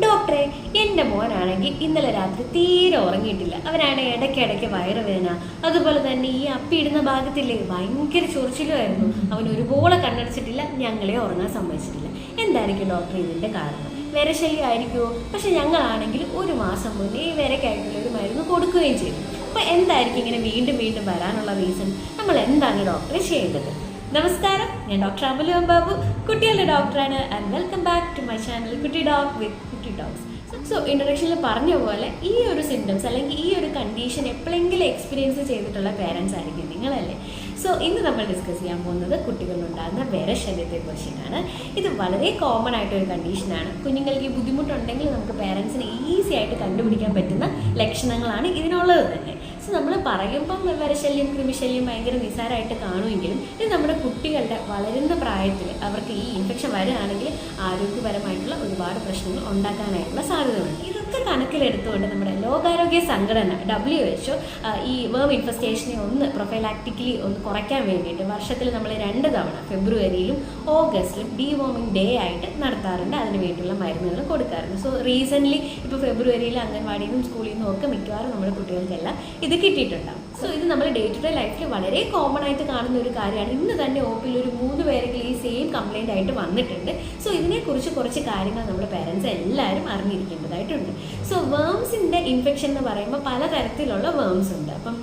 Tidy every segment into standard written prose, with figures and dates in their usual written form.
ഡോക്ടറെ, എൻ്റെ മോനാണെങ്കിൽ ഇന്നലെ രാത്രി തീരെ ഉറങ്ങിയിട്ടില്ല. അവനാണ് ഇടയ്ക്കിടയ്ക്ക് വയറുവേദന, അതുപോലെ തന്നെ ഈ അപ്പിയിടുന്ന ഭാഗത്തില്ലേ ഭയങ്കര ചൊറിച്ചിലുമായിരുന്നു. അവൻ ഒരുപോലെ കണ്ണടച്ചിട്ടില്ല, ഞങ്ങളെ ഉറങ്ങാൻ സമ്മതിച്ചിട്ടില്ല. എന്തായിരിക്കും ഡോക്ടർ ഇതിൻ്റെ കാരണം? വിരശല്യം ആയിരിക്കുമോ? പക്ഷെ ഞങ്ങളാണെങ്കിൽ ഒരു മാസം മുന്നേ ഈ വിരക്കായിട്ടുള്ള ഒരു മരുന്ന് കൊടുക്കുകയും ചെയ്തു. അപ്പോൾ എന്തായിരിക്കും ഇങ്ങനെ വീണ്ടും വീണ്ടും വരാനുള്ള റീസൺ? നമ്മൾ എന്താണ് ഡോക്ടറെ ചെയ്യേണ്ടത്? നമസ്കാരം, ഞാൻ ഡോക്ടർ അമലു ബാബു, കുട്ടികളുടെ ഡോക്ടറാണ്. And welcome back to my channel കുട്ടി ഡോഗ് വിത്ത് കുട്ടി ഡോഗ്സ്. സോ ഇൻട്രൊഡക്ഷനിൽ പറഞ്ഞ പോലെ ഈ ഒരു സിംറ്റംസ് അല്ലെങ്കിൽ ഈ ഒരു കണ്ടീഷൻ എപ്പോഴെങ്കിലും എക്സ്പീരിയൻസ് ചെയ്തിട്ടുള്ള പേരൻസ് ആയിരിക്കും നിങ്ങളല്ലേ. സോ ഇന്ന് നമ്മൾ ഡിസ്കസ് ചെയ്യാൻ പോകുന്നത് കുട്ടികളിലുണ്ടാകുന്ന വിരശല്യത്തെ കുറിച്ചിട്ടാണ്. ഇത് വളരെ കോമൺ ആയിട്ടൊരു കണ്ടീഷനാണ്. കുഞ്ഞുങ്ങൾക്ക് ഈ ബുദ്ധിമുട്ടുണ്ടെങ്കിൽ നമുക്ക് പേരൻസിന് ഈസി ആയിട്ട് കണ്ടുപിടിക്കാൻ പറ്റുന്ന ലക്ഷണങ്ങളാണ് ഇതിനുള്ളത് തന്നെ. സോ നമ്മൾ പറയുമ്പം വിരശല്യം കൃമിശല്യം ഭയങ്കര നിസ്സാരമായിട്ട് കാണുമെങ്കിലും ഇത് നമ്മുടെ കുട്ടികളുടെ വളരുന്ന പ്രായത്തിൽ അവർക്ക് ഈ ഇൻഫെക്ഷൻ വരികയാണെങ്കിൽ ആരോഗ്യപരമായിട്ടുള്ള ഒരുപാട് പ്രശ്നങ്ങൾ ഉണ്ടാക്കാനായിട്ടുള്ള സാധ്യതയുണ്ട്. ഇതൊക്കെ കണക്കിലെടുത്തുകൊണ്ട് നമ്മുടെ ലോകാരോഗ്യ സംഘടന WHO ഈ വേം ഇൻഫെസ്റ്റേഷനെ ഒന്ന് പ്രൊഫൈലാക്റ്റിക്കലി ഒന്ന് കുറയ്ക്കാൻ വേണ്ടിയിട്ട് വർഷത്തിൽ നമ്മൾ 2 തവണ ഫെബ്രുവരിയിലും ഓഗസ്റ്റിലും ഡീവോമിംഗ് ഡേ ആയിട്ട് നടത്താറുണ്ട്. അതിന് വേണ്ടിയുള്ള മരുന്നുകൾ കൊടുക്കാറുണ്ട്. സോ റീസെൻ്റ്ലി ഇപ്പോൾ ഫെബ്രുവരിയിൽ അംഗൻവാടിയിൽ നിന്നും സ്കൂളിൽ നിന്നും ഒക്കെ മിക്കവാറും നമ്മുടെ കുട്ടികൾക്കെല്ലാം ഇത് കിട്ടിയിട്ടുണ്ടാകും. സോ ഇത് നമ്മൾ ഡേ ടു ഡേ ലൈഫിൽ വളരെ കോമൺ ആയിട്ട് കാണുന്ന ഒരു കാര്യമാണ്. ഇന്ന് തന്നെ OPയിൽ ഒരു 3 പേരെങ്കിലും ഈ സെയിം കംപ്ലയിൻ്റ് ആയിട്ട് വന്നിട്ടുണ്ട്. സോ ഇതിനെക്കുറിച്ച് കുറച്ച് കാര്യങ്ങൾ നമ്മുടെ പേരൻസ് എല്ലാവരും അറിഞ്ഞിരിക്കേണ്ടതായിട്ടുണ്ട്. സോ വേംസിൻ്റെ ഇൻഫെക്ഷൻ എന്ന് പറയുമ്പോൾ പലതരത്തിലുള്ള വേംസ് ഉണ്ട്. അപ്പം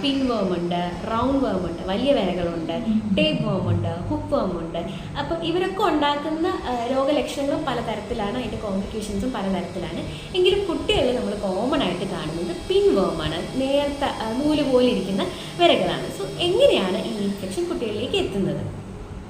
പിൻ വേം ഉണ്ട്, റൗണ്ട് വേം ഉണ്ട്, വലിയ വിരകളുണ്ട്, ടേപ്പ് വേം ഉണ്ട്, ഹുക്ക് വേം ഉണ്ട്. അപ്പം ഇവരൊക്കെ ഉണ്ടാക്കുന്ന രോഗലക്ഷണങ്ങളും പലതരത്തിലാണ്, അതിൻ്റെ കോംപ്ലിക്കേഷൻസും പലതരത്തിലാണ്. എങ്കിലും കുട്ടികളിൽ നമ്മൾ കോമൺ ആയിട്ട് കാണുന്നത് പിൻ വേമാണ്, നേർത്ത നൂല് പോലെ ഇരിക്കുന്ന വിരകളാണ്. സോ എങ്ങനെയാണ് ഈ ഇൻഫെക്ഷൻ കുട്ടികളിലേക്ക് എത്തുന്നത്?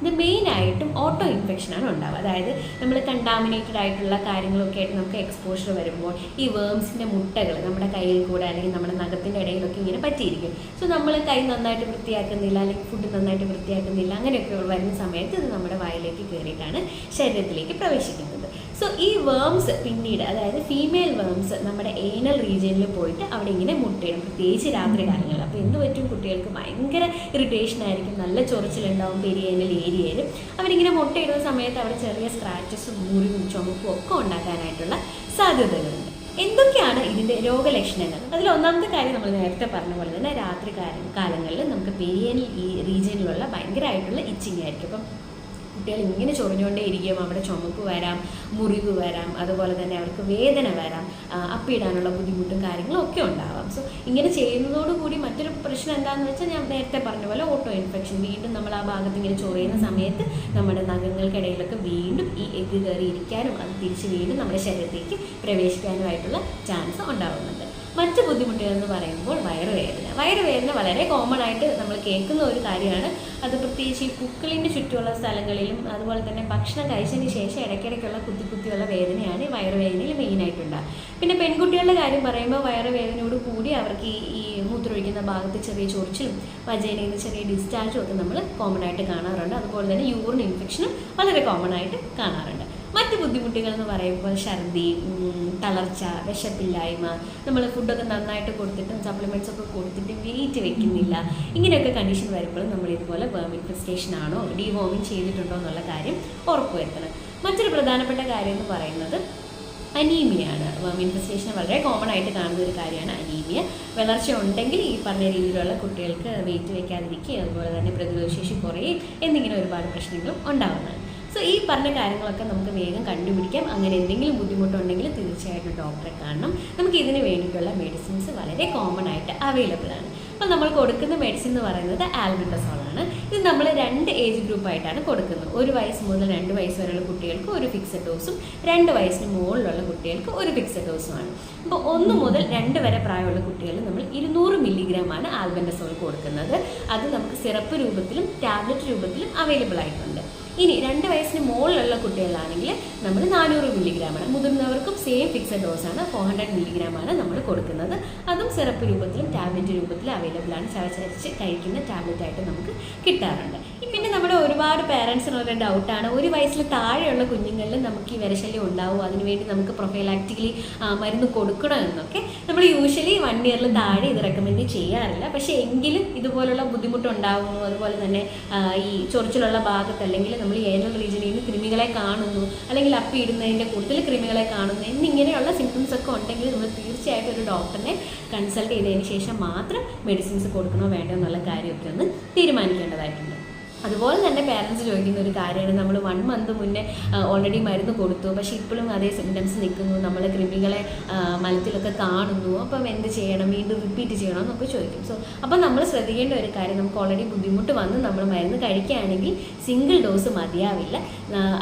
ഇത് മെയിനായിട്ടും ഓട്ടോ ഇൻഫെക്ഷനാണ് ഉണ്ടാവുക. അതായത് നമ്മൾ കണ്ടാമിനേറ്റഡ് ആയിട്ടുള്ള കാര്യങ്ങളൊക്കെ ആയിട്ട് നമുക്ക് എക്സ്പോഷർ വരുമ്പോൾ ഈ വേംസിൻ്റെ മുട്ടകൾ നമ്മുടെ കയ്യിൽ കൂടെ അല്ലെങ്കിൽ നമ്മുടെ നഖത്തിൻ്റെ ഇടയിലൊക്കെ ഇങ്ങനെ പറ്റിയിരിക്കും. സോ നമ്മൾ കൈ നന്നായിട്ട് വൃത്തിയാക്കുന്നില്ല, അല്ലെങ്കിൽ ഫുഡ് നന്നായിട്ട് വൃത്തിയാക്കുന്നില്ല, അങ്ങനെയൊക്കെ വരുന്ന സമയത്ത് ഇത് നമ്മുടെ വായിലേക്ക് കയറിയിട്ടാണ് ശരീരത്തിലേക്ക് പ്രവേശിക്കുന്നത്. സോ ഈ വേംസ് പിന്നീട്, അതായത് ഫീമെയിൽ വേംസ് നമ്മുടെ ഏനൽ റീജിയനിൽ പോയിട്ട് അവിടെ ഇങ്ങനെ മുട്ടയിടും, പ്രത്യേകിച്ച് രാത്രി കാലങ്ങളിൽ. അപ്പോൾ എന്ത് പറ്റും, കുട്ടികൾക്ക് ഭയങ്കര ഇറിറ്റേഷൻ ആയിരിക്കും, നല്ല ചൊറിച്ചിലുണ്ടാവും പെരിയേനൽ ഏരിയയിൽ. അവരിങ്ങനെ മുട്ടയിടുന്ന സമയത്ത് അവിടെ ചെറിയ സ്ക്രാച്ചസും മുറിവും ചുമപ്പും ഒക്കെ ഉണ്ടാക്കാനായിട്ടുള്ള സാധ്യതകളുണ്ട്. എന്തൊക്കെയാണ് ഇതിൻ്റെ രോഗലക്ഷണങ്ങൾ? അതിൽ ഒന്നാമത്തെ കാര്യം നമ്മൾ നേരത്തെ പറഞ്ഞ പോലെ തന്നെ രാത്രി കാലങ്ങളിൽ നമുക്ക് പെരിയേനൽ ഈ റീജിയനിലുള്ള ഭയങ്കരമായിട്ടുള്ള ഇച്ചിങ് ആയിരിക്കും. അപ്പം കുട്ടികൾ ഇങ്ങനെ ചൊറിഞ്ഞുകൊണ്ടേ ഇരിക്കും, അവിടെ ചുമപ്പ് വരാം, മുറിവ് വരാം, അതുപോലെ തന്നെ അവർക്ക് വേദന വരാം, അപ്പിയിടാനുള്ള ബുദ്ധിമുട്ടും കാര്യങ്ങളും ഒക്കെ ഉണ്ടാവാം. സോ ഇങ്ങനെ ചെയ്യുന്നതോടുകൂടി മറ്റൊരു പ്രശ്നം എന്താണെന്ന് വെച്ചാൽ ഞാൻ നേരത്തെ പറഞ്ഞ പോലെ ഓട്ടോ ഇൻഫെക്ഷൻ, വീണ്ടും നമ്മൾ ആ ഭാഗത്ത് ഇങ്ങനെ ചൊറിയുന്ന സമയത്ത് നമ്മുടെ നഖങ്ങൾക്കിടയിലൊക്കെ വീണ്ടും ഈ എഗ്ഗ് കയറി ഇരിക്കാനും അത് തിരിച്ച് വീണ്ടും നമ്മുടെ ശരീരത്തേക്ക് പ്രവേശിക്കാനുമായിട്ടുള്ള ചാൻസ് ഉണ്ടാകുന്നുണ്ട്. മറ്റ് ബുദ്ധിമുട്ടുകൾ എന്ന് പറയുമ്പോൾ വയറുവേദന വളരെ കോമൺ ആയിട്ട് നമ്മൾ കേൾക്കുന്ന ഒരു കാര്യമാണ്. അത് പ്രത്യേകിച്ച് ഈ പുക്കിളിൻ്റെ ചുറ്റുമുള്ള സ്ഥലങ്ങളിലും അതുപോലെ തന്നെ ഭക്ഷണം കഴിച്ചതിന് ശേഷം ഇടയ്ക്കിടയ്ക്കുള്ള കുത്തിയുള്ള വേദനയാണ് ഈ വയറുവേദനയിൽ മെയിനായിട്ടുണ്ടാകുക. പിന്നെ പെൺകുട്ടികളുടെ കാര്യം പറയുമ്പോൾ വയറുവേദനയോട് കൂടി അവർക്ക് ഈ മൂത്രമൊഴിക്കുന്ന ഭാഗത്ത് ചെറിയ ചൊറിച്ചിലും വജൈനയിൽ നിന്ന് ചെറിയ ഡിസ്ചാർജും ഒക്കെ നമ്മൾ കോമൺ ആയിട്ട് കാണാറുണ്ട്. അതുപോലെ തന്നെ യൂറിൻ ഇൻഫെക്ഷനും വളരെ കോമൺ ആയിട്ട് കാണാറുണ്ട്. മറ്റ് ബുദ്ധിമുട്ടുകൾ എന്ന് പറയുമ്പോൾ ഛർദി, തളർച്ച, വിശപ്പില്ലായ്മ, നമ്മൾ ഫുഡൊക്കെ നന്നായിട്ട് കൊടുത്തിട്ടും സപ്ലിമെൻറ്റ്സ് ഒക്കെ കൊടുത്തിട്ട് വെയിറ്റ് വെക്കുന്നില്ല, ഇങ്ങനെയൊക്കെ കണ്ടീഷൻ വരുമ്പോൾ നമ്മൾ ഇതുപോലെ വേം ഇൻഫെസ്റ്റേഷൻ ആണോ ഡീവോമിങ് ചെയ്തിട്ടുണ്ടോ എന്നുള്ള കാര്യം ഉറപ്പുവരുത്തണം. മറ്റൊരു പ്രധാനപ്പെട്ട കാര്യം എന്ന് പറയുന്നത് അനീമിയാണ്. വേം ഇൻഫെസ്റ്റേഷൻ വളരെ കോമൺ ആയിട്ട് കാണുന്ന ഒരു കാര്യമാണ് അനീമിയ. വളർച്ച ഉണ്ടെങ്കിൽ ഈ പറഞ്ഞ രീതിയിലുള്ള കുട്ടികൾക്ക് വെയിറ്റ് വയ്ക്കാതിരിക്കുക, അതുപോലെ തന്നെ പ്രതിരോധശേഷി കുറയും എന്നിങ്ങനെ ഒരുപാട് പ്രശ്നങ്ങളും ഉണ്ടാകുന്നതാണ്. സോ ഈ പറഞ്ഞ കാര്യങ്ങളൊക്കെ നമുക്ക് വേഗം കണ്ടുപിടിക്കാം. അങ്ങനെ എന്തെങ്കിലും ബുദ്ധിമുട്ടുണ്ടെങ്കിൽ തീർച്ചയായിട്ടും ഡോക്ടറെ കാണണം. നമുക്ക് ഇതിന് വേണ്ടിയിട്ടുള്ള മെഡിസിൻസ് വളരെ കോമൺ ആയിട്ട് അവൈലബിൾ ആണ്. അപ്പോൾ നമ്മൾ കൊടുക്കുന്ന മെഡിസിൻ എന്ന് പറയുന്നത് ആൽബൻഡസോളാണ്. ഇത് നമ്മൾ 2 ഏജ് ഗ്രൂപ്പായിട്ടാണ് കൊടുക്കുന്നത്. 1 വയസ്സ് മുതൽ 2 വയസ്സ് വരെയുള്ള കുട്ടികൾക്ക് ഒരു ഫിക്സഡ് ഡോസും 2 വയസ്സിന് മുകളിലുള്ള കുട്ടികൾക്ക് ഒരു ഫിക്സഡ് ഡോസുമാണ്. അപ്പോൾ 1 മുതൽ 2 വരെ പ്രായമുള്ള കുട്ടികളിൽ നമ്മൾ 200 മില്ലിഗ്രാമാണ് ആൽബൻഡസോൾ കൊടുക്കുന്നത്. അത് നമുക്ക് സിറപ്പ് രൂപത്തിലും ടാബ്ലറ്റ് രൂപത്തിലും അവൈലബിൾ ആയിട്ടുണ്ട്. ഇനി 2 വയസ്സിന് മുകളിലുള്ള കുട്ടികളാണെങ്കിൽ നമ്മൾ 400 മില്ലിഗ്രാമാണ്. മുതിർന്നവർക്കും സെയിം ഫിക്സഡ് ഡോസാണ്, 400 മില്ലിഗ്രാമാണ് നമ്മൾ കൊടുക്കുന്നത്. അതും സിറപ്പ് രൂപത്തിലും ടാബ്ലറ്റ് രൂപത്തിലും അവൈലബിൾ ആണ്. ചവച്ചരച്ച് കഴിക്കുന്ന ടാബ്ലറ്റ് ആയിട്ട് നമുക്ക് കിട്ടാറുണ്ട്. പിന്നെ നമ്മൾ ഇവിടെ ഒരുപാട് പേരൻസിനുള്ള ഡൗട്ടാണ്, 1 വയസ്സിൽ താഴെയുള്ള കുഞ്ഞുങ്ങളിൽ നമുക്ക് ഈ വിരശല്യം ഉണ്ടാവും, അതിനുവേണ്ടി നമുക്ക് പ്രൊഫൈലാക്റ്റിക്കലി മരുന്ന് കൊടുക്കണോ എന്നൊക്കെ. നമ്മൾ യൂഷ്വലി 1 ഇയറിൽ താഴെ ഇത് റെക്കമെൻഡ് ചെയ്യാറില്ല. പക്ഷേ എങ്കിലും ഇതുപോലുള്ള ബുദ്ധിമുട്ടുണ്ടാകുന്നു, അതുപോലെ തന്നെ ഈ ചൊറിച്ചിലുള്ള ഭാഗത്ത് അല്ലെങ്കിൽ നമ്മൾ ഏനൽ റീജിയനിൽ നിന്ന് കൃമികളെ കാണുന്നു, അല്ലെങ്കിൽ അപ്പി ഇടുന്നതിൻ്റെ കൂടുതൽ കൃമികളെ കാണുന്നു എന്നിങ്ങനെയുള്ള സിംറ്റംസ് ഒക്കെ ഉണ്ടെങ്കിൽ നമ്മൾ തീർച്ചയായിട്ടും ഒരു ഡോക്ടറിനെ കൺസൾട്ട് ചെയ്തതിന് ശേഷം മാത്രം മെഡിസിൻസ് കൊടുക്കണോ വേണ്ടോ എന്നുള്ള കാര്യമൊക്കെ ഒന്ന് തീരുമാനിക്കേണ്ടതായിട്ടുണ്ട്. അതുപോലെ തന്നെ പേരൻസ് ചോദിക്കുന്ന ഒരു കാര്യമാണ്, നമ്മൾ 1 മന്ത് മുന്നേ ഓൾറെഡി മരുന്ന് കൊടുത്തു, പക്ഷേ ഇപ്പോഴും അതേ സിംറ്റംസ് നിൽക്കുന്നു, നമ്മൾ കൃമികളെ മലത്തിലൊക്കെ കാണുന്നു, അപ്പം എന്ത് ചെയ്യണം, വീണ്ടും റിപ്പീറ്റ് ചെയ്യണം എന്നൊക്കെ ചോദിക്കും. സോ അപ്പം നമ്മൾ ശ്രദ്ധിക്കേണ്ട ഒരു കാര്യം, നമുക്ക് ഓൾറെഡി ബുദ്ധിമുട്ട് വന്ന് നമ്മൾ മരുന്ന് കഴിക്കുകയാണെങ്കിൽ സിംഗിൾ ഡോസ് മതിയാവില്ല,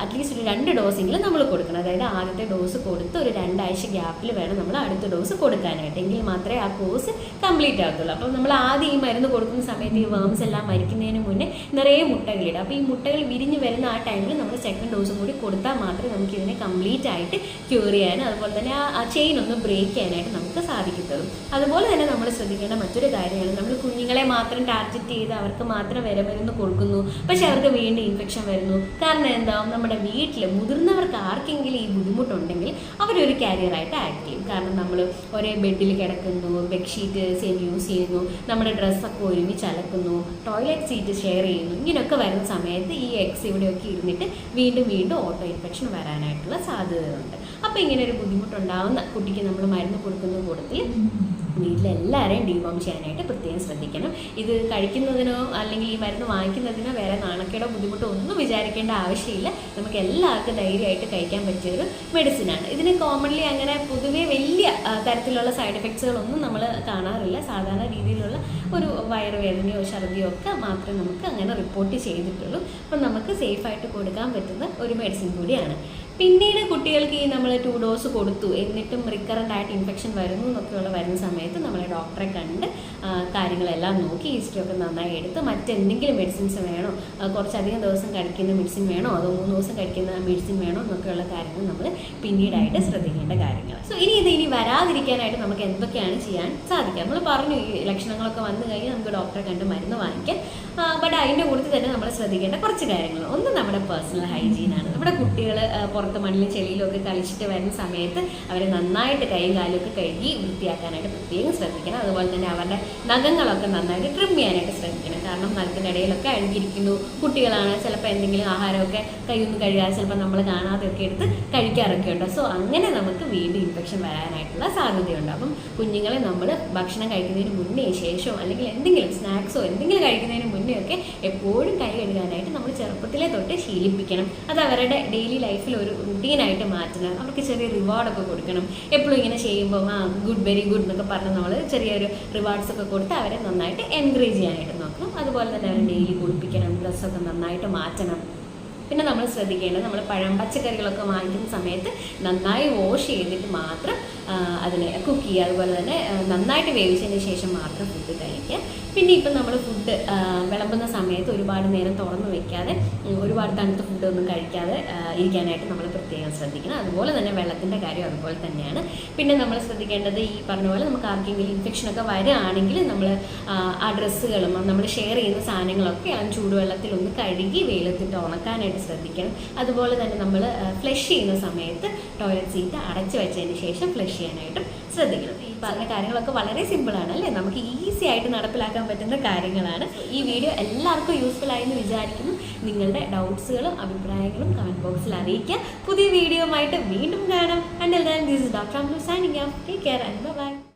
അറ്റ്ലീസ്റ്റ് ഒരു 2 ഡോസെങ്കിലും നമ്മൾ കൊടുക്കണം. അതായത് ആദ്യത്തെ ഡോസ് കൊടുത്ത് ഒരു 2 ആഴ്ച ഗ്യാപ്പിൽ വേണം നമ്മൾ അടുത്ത ഡോസ് കൊടുക്കാനായിട്ട്, എങ്കിൽ മാത്രമേ ആ കോഴ്സ് കംപ്ലീറ്റ് ആകത്തുള്ളൂ. അപ്പം നമ്മൾ ആദ്യം ഈ മരുന്ന് കൊടുക്കുന്ന സമയത്ത് ഈ വേംസ് എല്ലാം മരിക്കുന്നതിന് മുന്നേ നിറയെ മുട്ടകളിടും. അപ്പോൾ ഈ മുട്ടകൾ വിരിഞ്ഞ് വരുന്ന ആ ടൈമിൽ നമ്മൾ സെക്കൻഡ് ഡോസും കൂടി കൊടുത്താൽ മാത്രമേ നമുക്ക് ഇതിനെ കംപ്ലീറ്റ് ആയിട്ട് ക്യൂർ ചെയ്യാനും അതുപോലെ തന്നെ ആ ചെയിൻ ഒന്ന് ബ്രേക്ക് ചെയ്യാനായിട്ട് നമുക്ക് സാധിക്കത്തുള്ളൂ. അതുപോലെ തന്നെ നമ്മൾ ശ്രദ്ധിക്കേണ്ട മറ്റൊരു കാര്യമാണ്, നമ്മൾ കുഞ്ഞുങ്ങളെ മാത്രം ടാർഗറ്റ് ചെയ്ത് അവർക്ക് മാത്രം വിരമരുന്ന് കൊടുക്കുന്നു, പക്ഷെ അവർക്ക് വീണ്ടും ഇൻഫെക്ഷൻ വരുന്നു. കാരണം എന്താവും, നമ്മുടെ വീട്ടിൽ മുതിർന്നവർക്ക് ആർക്കെങ്കിലും ഈ ബുദ്ധിമുട്ടുണ്ടെങ്കിൽ അവരൊരു കാരിയറായിട്ട് ആക്ട് ചെയ്യും. കാരണം നമ്മൾ ഒരേ ബെഡിൽ കിടക്കുന്നു, ബെഡ്ഷീറ്റ് സെയിം യൂസ് ചെയ്യുന്നു, നമ്മുടെ ഡ്രസ്സൊക്കെ ഒരുമിച്ച് അലക്കുന്നു, ടോയ്ലറ്റ് സീറ്റ് ഷെയർ ചെയ്യുന്നു, ഇങ്ങനെയൊക്കെ വരുന്ന സമയത്ത് ഈ എക്സ് ഇവിടെയൊക്കെ ഇരുന്നിട്ട് വീണ്ടും ഓട്ടോ ഇൻഫെക്ഷൻ വരാനായിട്ടുള്ള സാധ്യതകളുണ്ട്. അപ്പോൾ ഇങ്ങനെ ഒരു ബുദ്ധിമുട്ടുണ്ടാകുന്ന കുട്ടിക്ക് നമ്മൾ മരുന്ന് കൊടുക്കുന്ന കൂട്ടത്തിൽ വീട്ടിലെല്ലാവരെയും ഡീവോം ചെയ്യാനായിട്ട് പ്രത്യേകം ശ്രദ്ധിക്കണം. ഇത് കഴിക്കുന്നതിനോ അല്ലെങ്കിൽ ഈ മരുന്ന് വാങ്ങിക്കുന്നതിനോ വേറെ നാണക്കേടോ ബുദ്ധിമുട്ടോ ഒന്നും വിചാരിക്കേണ്ട ആവശ്യമില്ല. നമുക്ക് എല്ലാവർക്കും ധൈര്യമായിട്ട് കഴിക്കാൻ പറ്റിയൊരു മെഡിസിനാണ്. ഇതിന് കോമൺലി അങ്ങനെ പൊതുവേ വലിയ തരത്തിലുള്ള സൈഡ് എഫക്ട്സുകളൊന്നും നമ്മൾ കാണാറില്ല. സാധാരണ രീതിയിലുള്ള ഒരു വയറുവേദനയോ ഛർദിയോ ഒക്കെ മാത്രമേ നമുക്ക് അങ്ങനെ റിപ്പോർട്ട് ചെയ്തിട്ടുള്ളൂ. അപ്പം നമുക്ക് സേഫായിട്ട് കൊടുക്കാൻ പറ്റുന്ന ഒരു മെഡിസിൻ കൂടിയാണ്. പിന്നീട് കുട്ടികൾക്ക് ഈ നമ്മൾ 2 ഡോസ് കൊടുത്തു എന്നിട്ടും റിക്കറൻ്റ് ആയിട്ട് ഇൻഫെക്ഷൻ വരുന്നു എന്നൊക്കെയുള്ള വരുന്ന സമയത്ത് നമ്മളെ ഡോക്ടറെ കണ്ട് കാര്യങ്ങളെല്ലാം നോക്കി ഹിസ്റ്ററി ഒക്കെ നന്നായി എടുത്ത് മറ്റെന്തെങ്കിലും മെഡിസിൻസ് വേണോ, കുറച്ചധികം ദിവസം കഴിക്കുന്ന മെഡിസിൻ വേണോ, അതോ 3 ദിവസം കഴിക്കുന്ന മെഡിസിൻ വേണോ എന്നൊക്കെയുള്ള കാര്യങ്ങൾ നമ്മൾ പിന്നീടായിട്ട് ശ്രദ്ധിക്കേണ്ട കാര്യങ്ങൾ. സോ ഇനി വരാതിരിക്കാനായിട്ട് നമുക്ക് എന്തൊക്കെയാണ് ചെയ്യാൻ സാധിക്കുക? നമ്മൾ പറഞ്ഞു ഈ ലക്ഷണങ്ങളൊക്കെ വന്നു കഴിഞ്ഞാൽ നമുക്ക് ഡോക്ടറെ കണ്ട് മരുന്ന് വാങ്ങിക്കാം. ബട്ട് അതിൻ്റെ കൂട്ടത്തിൽ തന്നെ നമ്മൾ ശ്രദ്ധിക്കേണ്ട കുറച്ച് കാര്യങ്ങൾ. ഒന്ന് നമ്മുടെ പേഴ്സണൽ ഹൈജീനാണ്. നമ്മുടെ കുട്ടികൾ പുറത്ത് മണ്ണിലും ചെളിയിലും ഒക്കെ കളിച്ചിട്ട് വരുന്ന സമയത്ത് അവരെ നന്നായിട്ട് കൈയും കാലുമൊക്കെ കഴുകി വൃത്തിയാക്കാനായിട്ട് പ്രത്യേകം ശ്രദ്ധിക്കണം. അതുപോലെ തന്നെ അവരുടെ നഖങ്ങളൊക്കെ നന്നായിട്ട് ട്രിം ചെയ്യാനായിട്ട് ശ്രദ്ധിക്കണം. കാരണം നഖത്തിൻ്റെ ഇടയിലൊക്കെ അഴുകിയിരിക്കുന്നു, കുട്ടികളാണ്, ചിലപ്പോൾ എന്തെങ്കിലും ആഹാരമൊക്കെ കൈയൊന്നും കഴുകാതെ ചിലപ്പോൾ നമ്മൾ കാണാതെയൊക്കെ എടുത്ത് കഴിക്കാറൊക്കെ ഉണ്ട്. സോ അങ്ങനെ നമുക്ക് വീണ്ടും ഇൻഫെക്ഷൻ വരാനായിട്ടുള്ള സാധ്യതയുണ്ട്. അപ്പം കുഞ്ഞുങ്ങളെ നമ്മൾ ഭക്ഷണം കഴിക്കുന്നതിന് മുന്നേ ശേഷമോ അല്ലെങ്കിൽ എന്തെങ്കിലും സ്നാക്സോ എന്തെങ്കിലും കഴിക്കുന്നതിന് മുന്നേ ഒക്കെ എപ്പോഴും കൈ കഴുകാനായിട്ട് നമ്മൾ ചെറുപ്പത്തിലെ തൊട്ട് ശീലിപ്പിക്കണം. അത് അവരുടെ ഡെയിലി ലൈഫിൽ ഒരു റുട്ടീനായിട്ട് മാറ്റണം. അവർക്ക് ചെറിയ റിവാർഡൊക്കെ കൊടുക്കണം. എപ്പോഴും ഇങ്ങനെ ചെയ്യുമ്പോൾ ഗുഡ്, വെരി ഗുഡ് എന്നൊക്കെ പറഞ്ഞ് നമ്മൾ ചെറിയൊരു റിവാർഡ്സ് ഒക്കെ കൊടുത്ത് അവരെ നന്നായിട്ട് എൻകറേജ് ചെയ്യാനായിട്ട് നോക്കണം. അതുപോലെ തന്നെ അവരെ ഡെയിലി കുളിപ്പിക്കണം, ഡ്രസ്സൊക്കെ നന്നായിട്ട് മാറ്റണം. പിന്നെ നമ്മൾ ശ്രദ്ധിക്കേണ്ടത്, നമ്മൾ പച്ചക്കറികളൊക്കെ വാങ്ങിക്കുന്ന സമയത്ത് നന്നായി വാഷ് ചെയ്തിട്ട് മാത്രം അതിനെ കുക്ക് ചെയ്യുക. അതുപോലെ തന്നെ നന്നായിട്ട് വേവിച്ചതിന് ശേഷം മാത്രം ഫുഡ് കഴിക്കുക. പിന്നെ ഇപ്പം നമ്മൾ ഫുഡ് വിളമ്പുന്ന സമയത്ത് ഒരുപാട് നേരം തുറന്ന് വെക്കാതെ ഒരുപാട് തണുത്ത ഫുഡൊന്നും കഴിക്കാതെ ഇരിക്കാനായിട്ട് നമ്മൾ പ്രത്യേകം ശ്രദ്ധിക്കണം. അതുപോലെ തന്നെ വെള്ളത്തിൻ്റെ കാര്യം അതുപോലെ തന്നെയാണ്. പിന്നെ നമ്മൾ ശ്രദ്ധിക്കേണ്ടത് ഈ പറഞ്ഞ പോലെ നമുക്ക് ആർക്കെങ്കിലും ഇൻഫെക്ഷനൊക്കെ വരികയാണെങ്കിൽ നമ്മൾ ആ ഡ്രസ്സുകളും നമ്മൾ ഷെയർ ചെയ്യുന്ന സാധനങ്ങളൊക്കെ ചൂടുവെള്ളത്തിൽ ഒന്ന് കഴുകി വെയിലത്തിട്ട് ഉണക്കാനായിട്ട് ശ്രദ്ധിക്കണം. അതുപോലെ തന്നെ നമ്മൾ ഫ്ലഷ് ചെയ്യുന്ന സമയത്ത് ടോയ്ലറ്റ് സീറ്റ് അടച്ചു വെച്ചതിന് ശേഷം ഫ്ലഷ് ചെയ്യാനായിട്ടും ശ്രദ്ധിക്കണം. ഈ പറഞ്ഞ കാര്യങ്ങളൊക്കെ വളരെ സിമ്പിളാണ് അല്ലേ, നമുക്ക് ഈസി ആയിട്ട് നടപ്പിലാക്കാൻ പറ്റുന്ന കാര്യങ്ങളാണ്. ഈ വീഡിയോ എല്ലാവർക്കും യൂസ്ഫുൾ ആയി എന്ന് വിചാരിക്കുന്നു. നിങ്ങളുടെ ഡൗട്ട്സുകളും അഭിപ്രായങ്ങളും കമൻറ്റ് ബോക്സിൽ അറിയിക്കുക. പുതിയ വീഡിയോ ആയിട്ട് വീണ്ടും കാണാം. Until then, this is Dr. Amnu signing off. Take care and bye-bye.